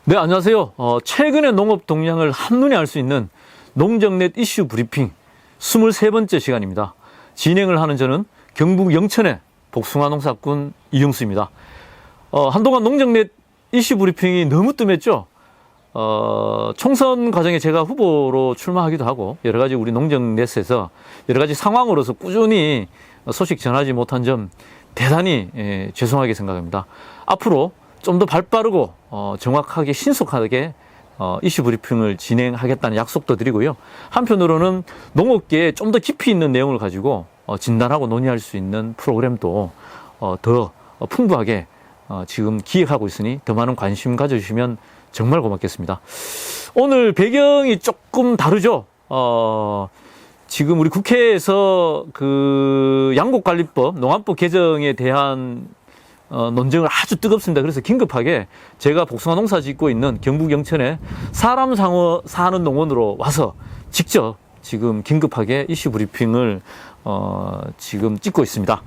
네, 안녕하세요. 최근의 농업 동향을 한눈에 알 수 있는 농정넷 이슈 브리핑 23번째 시간입니다. 진행을 하는 저는 경북 영천의 복숭아 농사꾼 이용수입니다. 한동안 농정넷 이슈 브리핑이 너무 뜸했죠. 총선 과정에 제가 후보로 출마하기도 하고 여러 가지 우리 농정넷에서 여러 가지 상황으로서 꾸준히 소식 전하지 못한 점 대단히 죄송하게 생각합니다. 앞으로 좀 더 발빠르고 정확하게 신속하게 이슈 브리핑을 진행하겠다는 약속도 드리고요. 한편으로는 농업계에 좀 더 깊이 있는 내용을 가지고 진단하고 논의할 수 있는 프로그램도 더 풍부하게 지금 기획하고 있으니 더 많은 관심 가져주시면 정말 고맙겠습니다. 오늘 배경이 조금 다르죠. 지금 우리 국회에서 그 양곡관리법, 농안법 개정에 대한 논쟁을 아주 뜨겁습니다. 그래서 긴급하게 제가 복숭아 농사 짓고 있는 경북 영천에 사람 사는 농원으로 와서 직접 지금 긴급하게 이슈 브리핑을 지금 찍고 있습니다.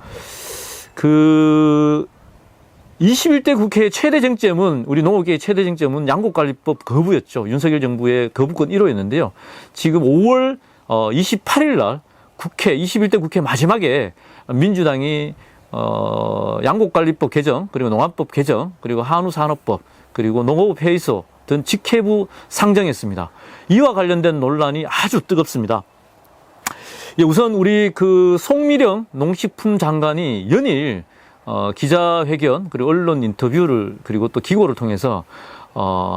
21대 국회의 최대 쟁점은, 우리 농업계의 최대 쟁점은 양곡관리법 거부였죠. 윤석열 정부의 거부권 1호였는데요. 지금 5월 28일 날 국회, 21대 국회 마지막에 민주당이 양곡관리법 개정, 그리고 농안법 개정, 그리고 한우산업법, 그리고 농업회의소 등 직회부 상정했습니다. 이와 관련된 논란이 아주 뜨겁습니다. 우선 우리 송미령 농식품 장관이 연일 기자회견, 그리고 언론 인터뷰를, 그리고 또 기고를 통해서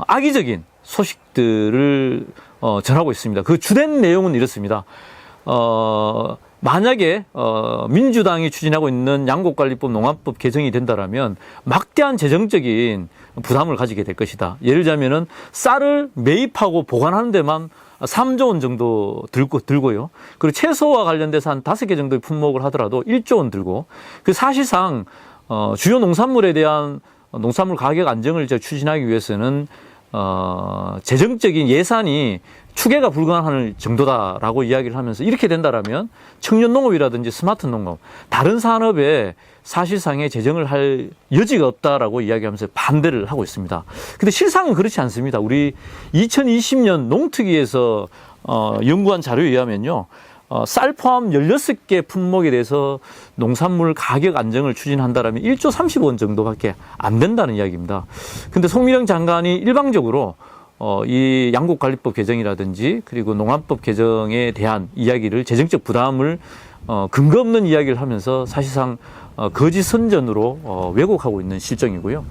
악의적인 소식들을 전하고 있습니다. 그 주된 내용은 이렇습니다. 만약에 민주당이 추진하고 있는 양곡관리법, 농안법 개정이 된다라면 막대한 재정적인 부담을 가지게 될 것이다. 예를 들자면은 쌀을 매입하고 보관하는 데만 3조 원 정도 들고요. 그리고 채소와 관련돼서 한 5개 정도의 품목을 하더라도 1조 원 들고, 그 사실상 주요 농산물에 대한 농산물 가격 안정을 추진하기 위해서는 재정적인 예산이 추계가 불가능할 정도다라고 이야기를 하면서, 이렇게 된다라면 청년 농업이라든지 스마트 농업, 다른 산업에 사실상의 재정을 할 여지가 없다라고 이야기하면서 반대를 하고 있습니다. 근데 실상은 그렇지 않습니다. 우리 2020년 농특위에서 연구한 자료에 의하면요, 쌀 포함 16개 품목에 대해서 농산물 가격 안정을 추진한다라면 1조 30원 정도밖에 안 된다는 이야기입니다. 근데 송미령 장관이 일방적으로 이 양곡관리법 개정이라든지 그리고 농안법 개정에 대한 이야기를, 재정적 부담을 근거 없는 이야기를 하면서 사실상 거짓 선전으로 왜곡하고 있는 실정이고요.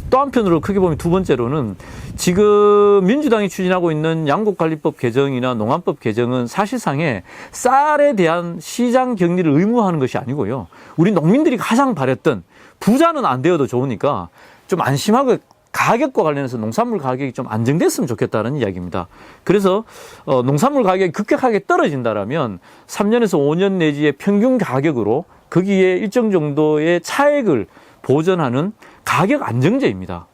또 한편으로 크게 보면 두 번째로는 지금 민주당이 추진하고 있는 양곡관리법 개정이나 농안법 개정은 사실상의 쌀에 대한 시장 격리를 의무화하는 것이 아니고요. 우리 농민들이 가장 바랬던, 부자는 안 되어도 좋으니까 좀 안심하고 가격과 관련해서 농산물 가격이 좀 안정됐으면 좋겠다는 이야기입니다. 그래서 농산물 가격이 급격하게 떨어진다라면 3년에서 5년 내지의 평균 가격으로 거기에 일정 정도의 차액을 보전하는 가격 안정제입니다.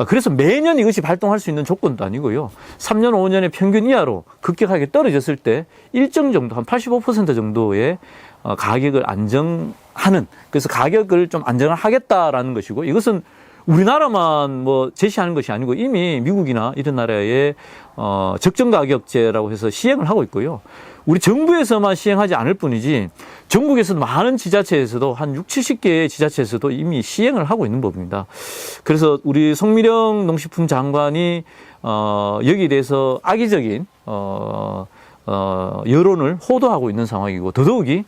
그래서 매년 이것이 발동할 수 있는 조건도 아니고요. 3년, 5년의 평균 이하로 급격하게 떨어졌을 때 일정 정도, 한 85% 정도의 가격을 안정하는, 그래서 가격을 좀 안정하겠다라는 것이고, 이것은 우리나라만 제시하는 것이 아니고 이미 미국이나 이런 나라의 적정가격제라고 해서 시행을 하고 있고요. 우리 정부에서만 시행하지 않을 뿐이지 전국에서도 많은 지자체에서도 한 60, 70개의 지자체에서도 이미 시행을 하고 있는 법입니다. 그래서 우리 송미령 농식품 장관이 여기에 대해서 악의적인 여론을 호도하고 있는 상황이고, 더더욱이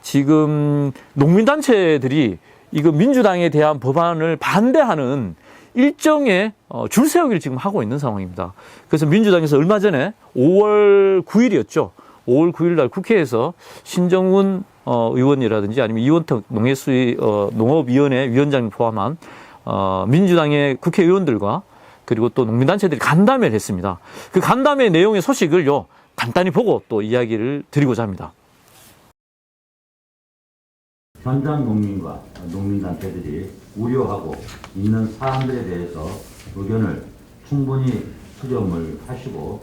지금 농민단체들이 이거 민주당에 대한 법안을 반대하는 일정의 줄 세우기를 지금 하고 있는 상황입니다. 그래서 민주당에서 얼마 전에 5월 9일이었죠. 5월 9일 날 국회에서 신정훈 의원이라든지 아니면 이원택 농업위원회 위원장을 포함한 민주당의 국회의원들과 그리고 또 농민단체들이 간담회를 했습니다. 그 간담회 내용의 소식을요, 간단히 보고 또 이야기를 드리고자 합니다. 현장 농민과 농민단체들이 우려하고 있는 사안들에 대해서 의견을 충분히 수렴을 하시고,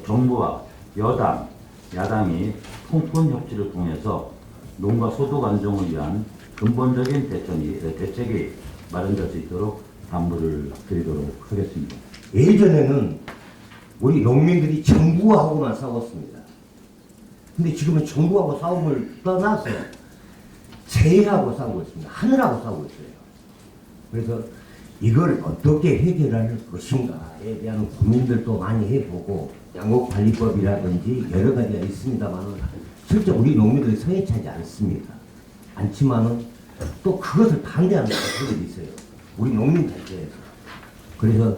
정부와 여당, 야당이 통큰 협치를 통해서 농가 소득 안정을 위한 근본적인 대책이 마련될 수 있도록 당부를 드리도록 하겠습니다. 예전에는 우리 농민들이 정부하고만 싸웠습니다. 근데 지금은 정부하고 싸움을 떠나서 재하고 싸우고 있습니다. 하늘하고 싸우고 있어요. 그래서 이걸 어떻게 해결할 것인가에 대한 고민들도 많이 해보고 양곡관리법이라든지 여러 가지가 있습니다만 실제 우리 농민들이 성에 차지 않습니다. 않지만은 또 그것을 반대하는 단체들이 있어요. 우리 농민 단체에서. 그래서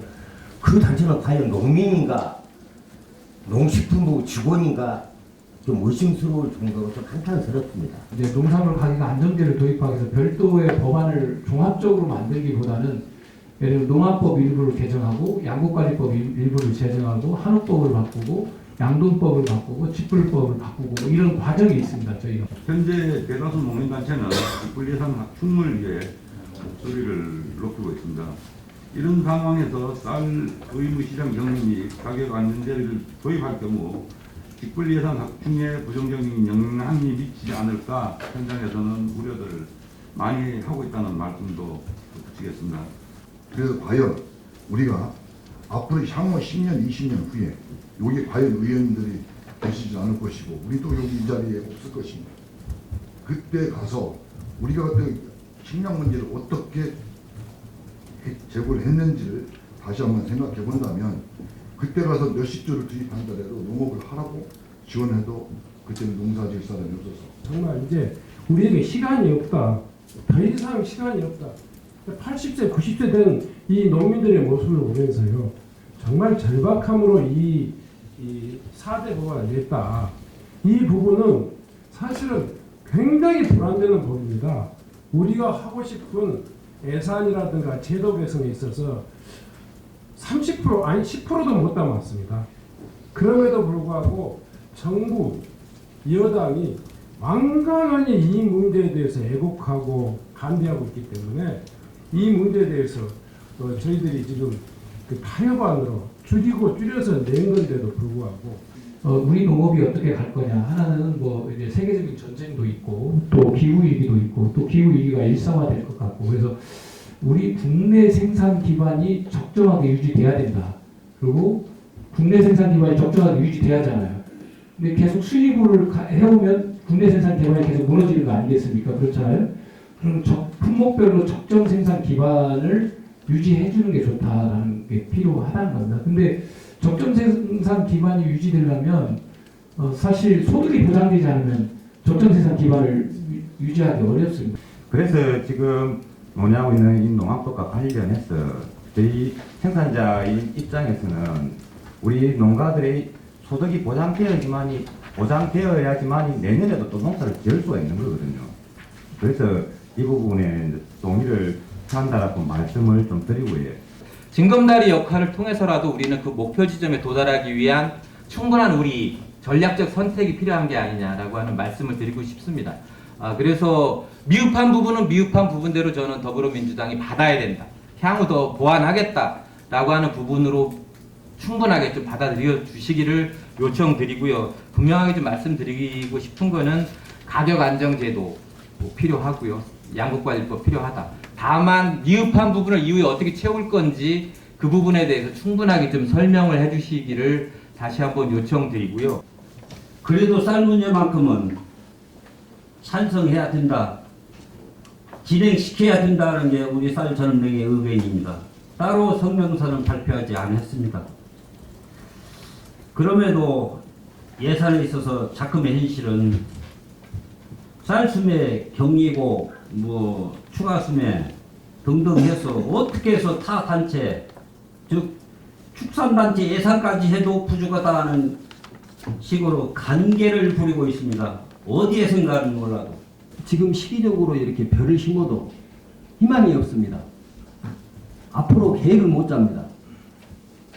그 단체는 과연 농민인가 농식품부 직원인가 좀 의심스러울 정도로 좀 한탄스럽습니다. 이제 농산물 가격 안정제를 도입하기 위해서 별도의 법안을 종합적으로 만들기보다는 예를 들면 농업법 일부를 개정하고 양곡관리법 일부를 제정하고 한우법을 바꾸고 양돈법을 바꾸고 직불법을 바꾸고 뭐 이런 과정이 있습니다. 저희가. 현재 대다수 농민단체는 직불예산 확충을 위해 목소리를 높이고 있습니다. 이런 상황에서 쌀 의무시장 정리 및 가격 안정제를 도입할 경우 직불예산 확충에 부정적인 영향이 미치지 않을까 현장에서는 우려들을 많이 하고 있다는 말씀도 붙이겠습니다. 그래서 과연 우리가 앞으로 향후 10년, 20년 후에 여기 과연 의원님들이 계시지 않을 것이고 우리도 여기 이 자리에 없을 것입니다. 그때 가서 우리가 그때 식량 문제를 어떻게 제고를 했는지를 다시 한번 생각해 본다면 그때 가서 몇십 조를 투입한다라도 농업을 하라고 지원해도 그때는 농사 지을 사람이 없어서 정말 이제 우리에게 시간이 없다. 더 이상 시간이 없다. 80세, 90세 된 이 농민들의 모습을 보면서요. 정말 절박함으로 이 4대 법안을 냈다. 이 부분은 사실은 굉장히 불안되는 부분입니다. 우리가 하고 싶은 예산이라든가 제도 개선에 있어서 30% 아니 10%도 못 담았습니다. 그럼에도 불구하고 정부, 여당이 완강하게 이 문제에 대해서 애국하고 반대하고 있기 때문에 이 문제에 대해서 저희들이 지금 그 타협안으로 줄여서 낸 건데도 불구하고 우리 농업이 어떻게 갈 거냐. 하나는 뭐 이제 세계적인 전쟁도 있고 또 기후 위기도 있고 또 기후 위기가 일상화될 것 같고 그래서 우리 국내 생산 기반이 적정하게 유지돼야 된다. 그리고 국내 생산 기반이 적정하게 유지돼야 하잖아요. 근데 계속 수입을 해오면 국내 생산 기반이 계속 무너지는 거 아니겠습니까? 그렇잖아요. 그럼 품목별로 적정 생산 기반을 유지해주는 게 좋다라는 게 필요하다는 겁니다. 근데 적정 생산 기반이 유지되려면 사실 소득이 보장되지 않으면 적정 생산 기반을 유지하기 어렵습니다. 그래서 지금 논의하고 있는 이 농업법과 관련해서 저희 생산자의 입장에서는 우리 농가들의 소득이 보장되어야지만 내년에도 또 농사를 지을 수가 있는 거거든요. 그래서 이 부분에 동의를 한다라고 말씀을 좀 드리고요. 징검다리 역할을 통해서라도 우리는 그 목표 지점에 도달하기 위한 충분한 우리 전략적 선택이 필요한 게 아니냐라고 하는 말씀을 드리고 싶습니다. 그래서 미흡한 부분은 미흡한 부분대로 저는 더불어민주당이 받아야 된다. 향후 더 보완하겠다라고 하는 부분으로 충분하게 좀 받아들여 주시기를 요청드리고요. 분명하게 좀 말씀드리고 싶은 거는 가격 안정제도 필요하고요. 양곡관리법 필요하다. 다만 미흡한 부분을 이후에 어떻게 채울 건지 그 부분에 대해서 충분하게 좀 설명을 해주시기를 다시 한번 요청드리고요. 그래도 쌀 문제만큼은 찬성해야 된다, 진행시켜야 된다는 게 우리 쌀전맹의 의견입니다. 따로 성명서는 발표하지 않았습니다. 그럼에도 예산에 있어서 작금의 현실은 쌀수매 경리고 뭐 추가 수매 등등 해서 어떻게 해서 타 단체 즉 축산단체 예산까지 해도 부족하다는 식으로 간계를 부리고 있습니다. 어디에 생각은 몰라도 지금 시기적으로 이렇게 별을 심어도 희망이 없습니다. 앞으로 계획을 못 잡니다.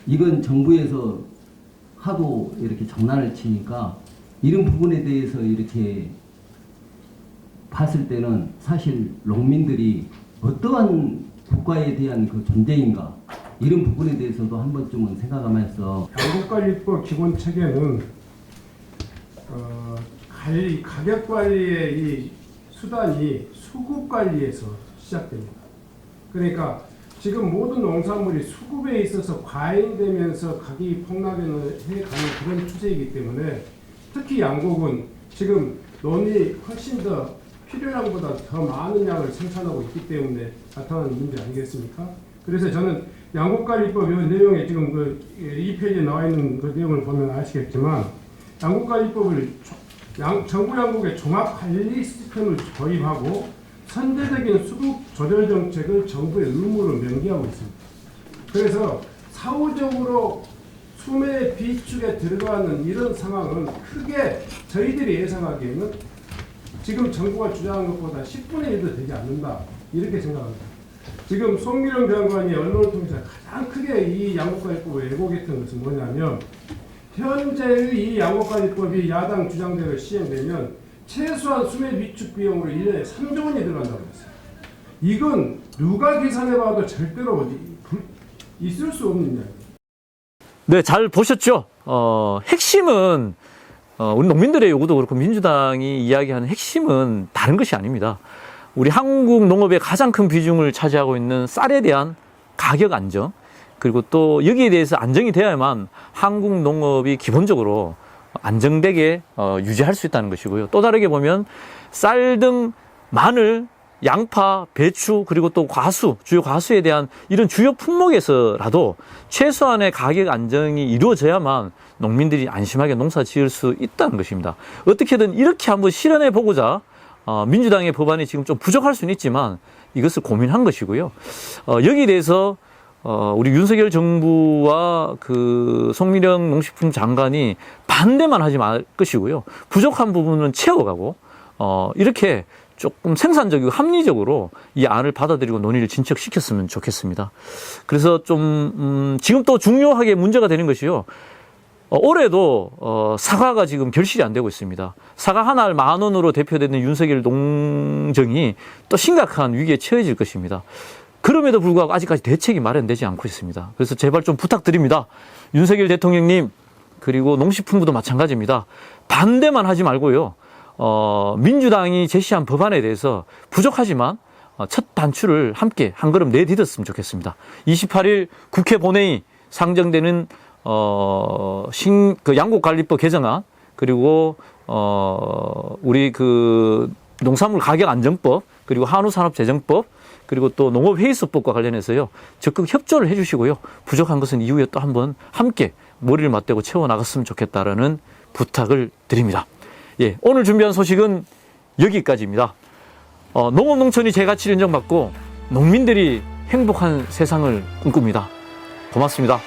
이건 정부에서 하도 이렇게 장난을 치니까 이런 부분에 대해서 이렇게 봤을 때는 사실 농민들이 어떠한 국가에 대한 그 존재인가 이런 부분에 대해서도 한 번쯤은 생각하면서 양곡관리법 기본 체계는 가격 관리의 이 수단이 수급 관리에서 시작됩니다. 그러니까 지금 모든 농산물이 수급에 있어서 과잉되면서 가격이 폭락해가는 그런 추세이기 때문에 특히 양곡은 지금 논이 훨씬 더 필요량보다 더 많은 양을 생산하고 있기 때문에 나타나는 문제 아니겠습니까? 그래서 저는 양곡관리법 이 내용에 지금 그 2페이지에 나와 있는 그 내용을 보면 아시겠지만 양곡관리법을 정부 양곡의 종합관리 시스템을 도입하고 선제적인 수급 조절 정책을 정부의 의무로 명기하고 있습니다. 그래서 사후적으로 수매 비축에 들어가는 이런 상황은 크게 저희들이 예상하기에는 지금 정부가 주장한 것보다 10분의 1도 되지 않는다 이렇게 생각합니다. 지금 송미령 장관이 언론을 통해서 가장 크게 이 양곡관리법을 왜곡했던 것은 뭐냐면 현재의 이 양곡관리법이 야당 주장대로 시행되면 최소한 수매 비축 비용으로 1년에 3조 원이 들어간다고 했어요. 이건 누가 계산해봐도 절대로 있을 수 없는 이야기예요. 네, 잘 보셨죠? 핵심은 우리 농민들의 요구도 그렇고 민주당이 이야기하는 핵심은 다른 것이 아닙니다. 우리 한국 농업의 가장 큰 비중을 차지하고 있는 쌀에 대한 가격 안정, 그리고 또 여기에 대해서 안정이 돼야만 한국 농업이 기본적으로 안정되게 유지할 수 있다는 것이고요. 또 다르게 보면 쌀 등 마늘, 양파, 배추, 그리고 또 과수, 주요 과수에 대한 이런 주요 품목에서라도 최소한의 가격 안정이 이루어져야만 농민들이 안심하게 농사 지을 수 있다는 것입니다. 어떻게든 이렇게 한번 실현해 보고자 민주당의 법안이 지금 좀 부족할 수는 있지만 이것을 고민한 것이고요. 여기에 대해서 우리 윤석열 정부와 그 송미령 농식품 장관이 반대만 하지 말 것이고요. 부족한 부분은 채워가고 이렇게 조금 생산적이고 합리적으로 이 안을 받아들이고 논의를 진척시켰으면 좋겠습니다. 그래서 좀 지금 또 중요하게 문제가 되는 것이요. 올해도 사과가 지금 결실이 안 되고 있습니다. 사과 한 알 10,000원으로 대표되는 윤석열 농정이 또 심각한 위기에 처해질 것입니다. 그럼에도 불구하고 아직까지 대책이 마련되지 않고 있습니다. 그래서 제발 좀 부탁드립니다. 윤석열 대통령님, 그리고 농식품부도 마찬가지입니다. 반대만 하지 말고요. 민주당이 제시한 법안에 대해서 부족하지만 첫 단추를 함께 한 걸음 내딛었으면 좋겠습니다. 28일 국회 본회의 상정되는 그 양곡관리법 개정안, 그리고 우리 그 농산물 가격 안정법, 그리고 한우산업재정법, 그리고 또 농업회의소법과 관련해서요, 적극 협조를 해주시고요. 부족한 것은 이후에 또 한번 함께 머리를 맞대고 채워나갔으면 좋겠다라는 부탁을 드립니다. 예, 오늘 준비한 소식은 여기까지입니다. 농업농촌이 제 가치를 인정받고 농민들이 행복한 세상을 꿈꿉니다. 고맙습니다.